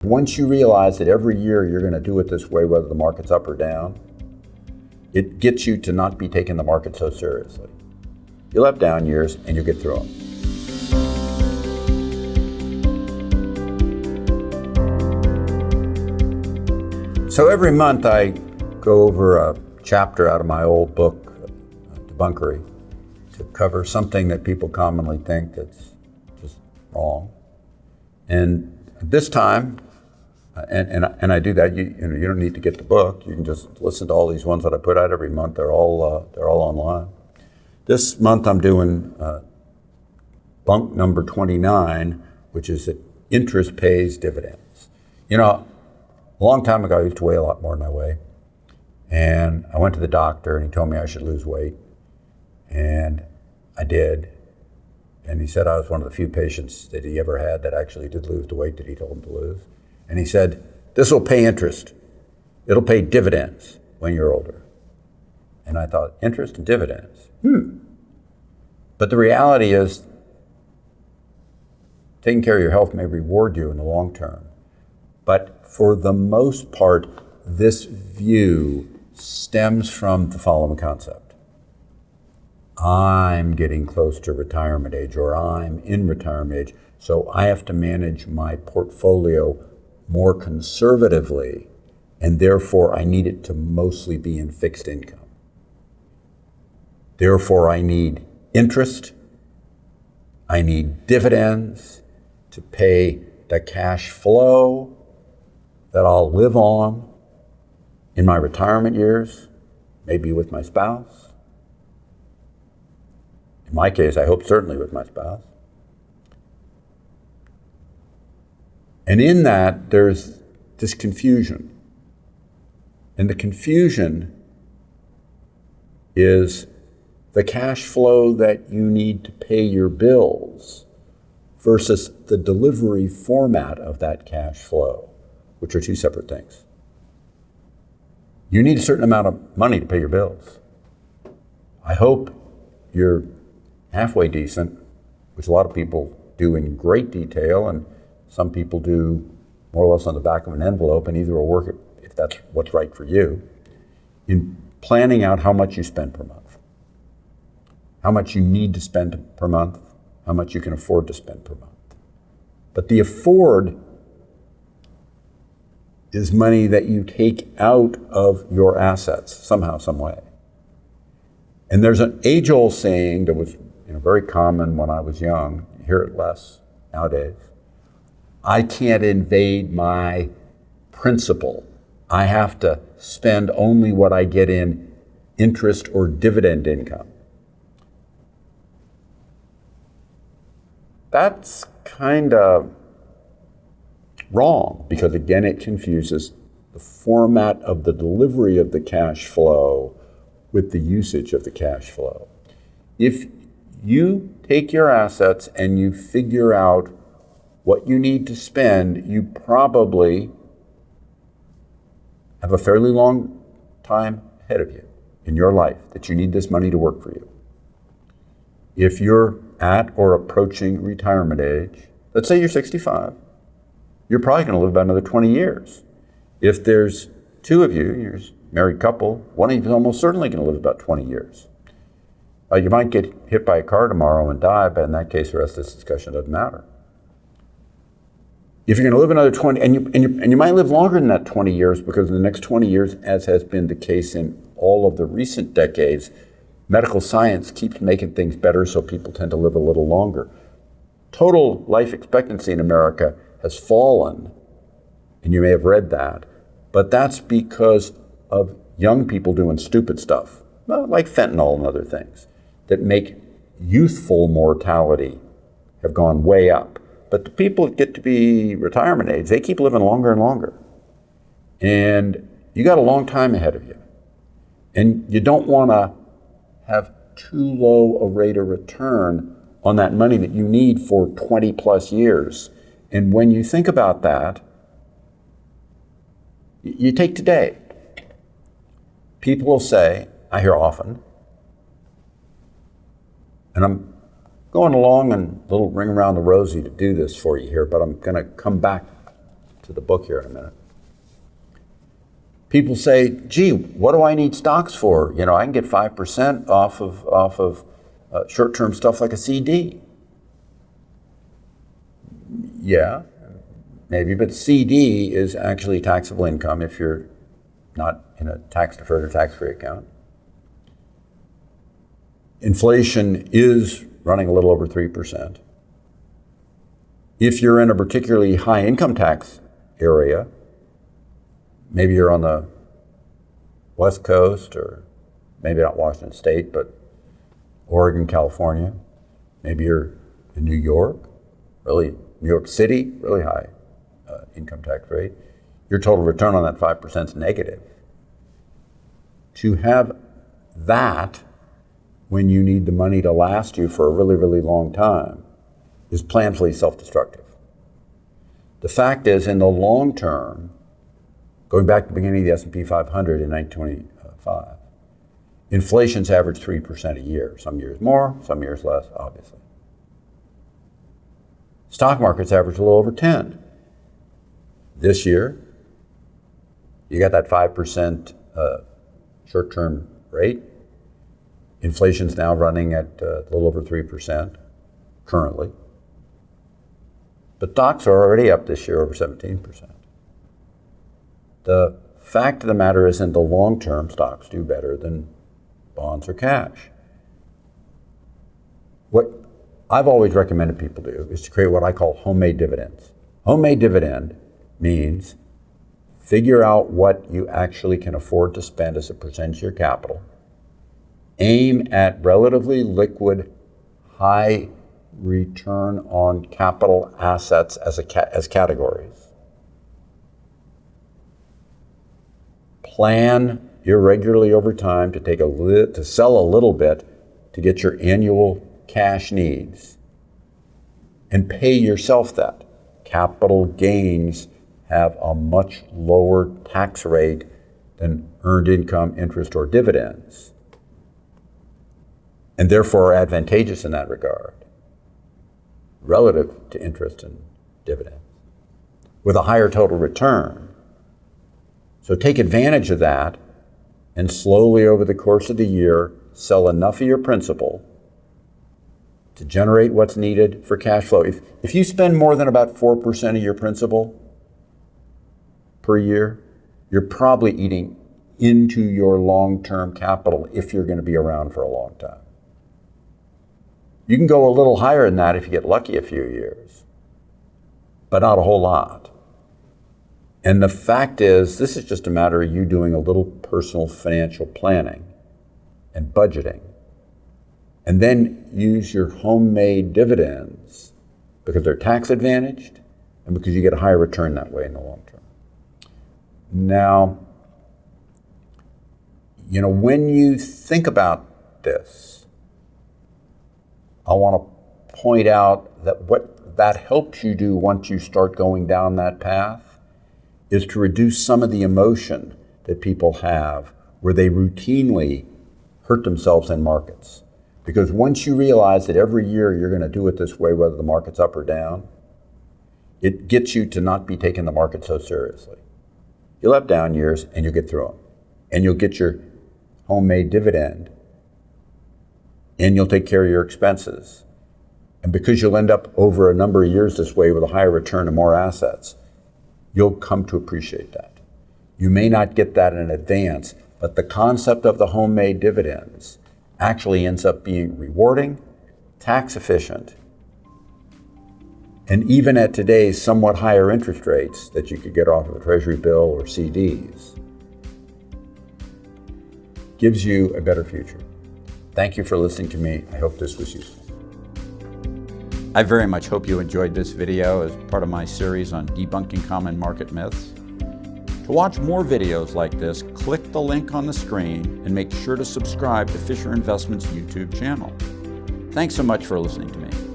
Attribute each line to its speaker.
Speaker 1: Once you realize that every year you're going to do it this way, whether the market's up or down, it gets you to not be taking the market so seriously. You'll have down years and you'll get through them. So every month I go over a chapter out of my old book, Debunkery, to cover something that people commonly think that's just wrong. And this time, and I do that. You don't need to get the book. You can just listen to all these ones that I put out every month. They're all online. This month I'm doing bunk number 29, which is that interest pays dividends. You know, a long time ago I used to weigh a lot more than I weigh, and I went to the doctor and he told me I should lose weight, and I did. And he said I was one of the few patients that he ever had that actually did lose the weight that he told him to lose. And he said, this will pay interest. It'll pay dividends when you're older. And I thought, interest and dividends? But the reality is, taking care of your health may reward you in the long term. But for the most part, this view stems from the following concept. I'm getting close to retirement age, or I'm in retirement age, so I have to manage my portfolio more conservatively, and therefore I need it to mostly be in fixed income. Therefore I need interest, I need dividends to pay the cash flow that I'll live on in my retirement years, maybe with my spouse. In my case, I hope certainly with my spouse. And in that, there's this confusion. And the confusion is the cash flow that you need to pay your bills versus the delivery format of that cash flow, which are two separate things. You need a certain amount of money to pay your bills. I hope you're halfway decent, which a lot of people do in great detail, and some people do more or less on the back of an envelope, and either will work if that's what's right for you, in planning out how much you spend per month, how much you need to spend per month, how much you can afford to spend per month. But the afford is money that you take out of your assets somehow, some way. And there's an age-old saying that was very common when I was young, you hear it less nowadays. I can't invade my principal. I have to spend only what I get in interest or dividend income. That's kind of wrong, because again, it confuses the format of the delivery of the cash flow with the usage of the cash flow. If you take your assets and you figure out what you need to spend, you probably have a fairly long time ahead of you in your life that you need this money to work for you. If you're at or approaching retirement age, let's say you're 65, you're probably going to live about another 20 years. If there's two of you, you're a married couple, one of you is almost certainly going to live about 20 years. You might get hit by a car tomorrow and die, but in that case, the rest of this discussion doesn't matter. If you're going to live another 20, and you might live longer than that 20 years, because in the next 20 years, as has been the case in all of the recent decades, medical science keeps making things better, so people tend to live a little longer. Total life expectancy in America has fallen, and you may have read that, but that's because of young people doing stupid stuff, like fentanyl and other things, that make youthful mortality have gone way up. But the people that get to be retirement age, they keep living longer and longer. And you got a long time ahead of you. And you don't want to have too low a rate of return on that money that you need for 20 plus years. And when you think about that, you take today. People will say, I hear often, and I'm going along and a little ring around the rosy to do this for you here, but I'm going to come back to to the book here in a minute. People say, gee, what do I need stocks for? You know, I can get 5% off of short-term stuff like a CD. Yeah, maybe, but CD is actually taxable income if you're not in a tax-deferred or tax-free account. Inflation is running a little over 3%. If you're in a particularly high income tax area, maybe you're on the West Coast, or maybe not Washington State, but Oregon, California. Maybe you're in New York, really New York City, really high income tax rate. Your total return on that 5% is negative. To have that when you need the money to last you for a really, really long time is planfully self-destructive. The fact is, in the long term, going back to the beginning of the S&P 500 in 1925, inflation's averaged 3% a year. Some years more, some years less, obviously. Stock market's averaged a little over 10. This year, you got that 5% short-term rate. Inflation's now running at a little over 3% currently. But stocks are already up this year over 17%. The fact of the matter is, in the long term, stocks do better than bonds or cash. What I've always recommended people do is to create what I call homemade dividends. Homemade dividend means figure out what you actually can afford to spend as a percentage of your capital. Aim at relatively liquid, high return on capital assets as categories. Plan irregularly over time to sell a little bit to get your annual cash needs, and pay yourself that. Capital gains have a much lower tax rate than earned income, interest, or dividends, and therefore are advantageous in that regard, relative to interest and dividends, with a higher total return. So take advantage of that, and slowly over the course of the year, sell enough of your principal to generate what's needed for cash flow. If you spend more than about 4% of your principal per year, you're probably eating into your long-term capital if you're going to be around for a long time. You can go a little higher than that if you get lucky a few years, but not a whole lot. And the fact is, this is just a matter of you doing a little personal financial planning and budgeting, and then use your homemade dividends because they're tax advantaged and because you get a higher return that way in the long term. Now, when you think about this, I want to point out that what that helps you do once you start going down that path is to reduce some of the emotion that people have where they routinely hurt themselves in markets. Because once you realize that every year you're going to do it this way, whether the market's up or down, it gets you to not be taking the market so seriously. You'll have down years and you'll get through them. And you'll get your homemade dividend. And you'll take care of your expenses. And because you'll end up over a number of years this way with a higher return and more assets, you'll come to appreciate that. You may not get that in advance, but the concept of the homemade dividends actually ends up being rewarding, tax efficient, and even at today's somewhat higher interest rates that you could get off of a treasury bill or CDs, gives you a better future. Thank you for listening to me. I hope this was useful. I very much hope you enjoyed this video as part of my series on debunking common market myths. To watch more videos like this, click the link on the screen and make sure to subscribe to Fisher Investments' YouTube channel. Thanks so much for listening to me.